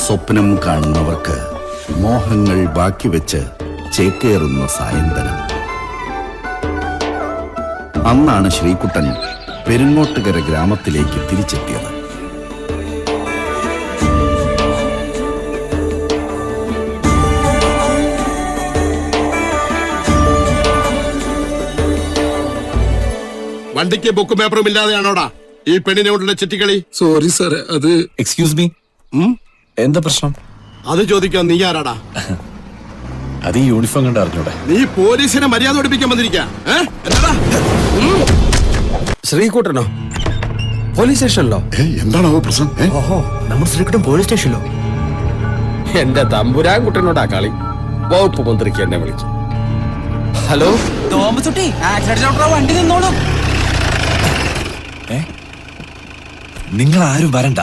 സ്വപ്നം കാണുന്നവർക്ക് മോഹങ്ങൾ ബാക്കി വെച്ച് ചേക്കേറുന്ന സായന്തനം. അന്നാണ് ശ്രീകുട്ടൻ പെരുങ്ങോട്ടുകര ഗ്രാമത്തിലേക്ക് തിരിച്ചെത്തിയത്. വണ്ടിക്ക് ബുക്കും പേപ്പറും ഇല്ലാതെയാണോടാ ഈ പെണ്ണിനെ കൊണ്ടുള്ള ചിറ്റിക്കളി? സോറി സാറേ, അത് എക്സ്ക്യൂസ് മീ, എന്താ പ്രശ്നം? അത് ചോദിക്കാൻ നീ ആരാടാ? അത് ഈ യൂണിഫോം കണ്ട് അറിഞ്ഞൂടെ? നീ പോലീസിനെ മര്യാദ പഠിപ്പിക്കാൻ വന്നിരിക്കാ? ശ്രീകുട്ടനോ? പോലീസ് സ്റ്റേഷനിലോ? എന്താണോ പ്രശ്നം? ഓഹോ, നമ്മുടെ ശ്രീകുട്ടൻ പോലീസ് സ്റ്റേഷനിലോ? എന്റെ തമ്പുരാൻ കുട്ടനോടാ കളി. വകുപ്പ് മന്ത്രിക്ക് എന്നെ വിളിച്ചു. ഹലോ തോമസ് കുട്ടി, ആക്സിഡന്റ് വണ്ടി നിന്നോളും. നിങ്ങൾ ആരും വരണ്ട.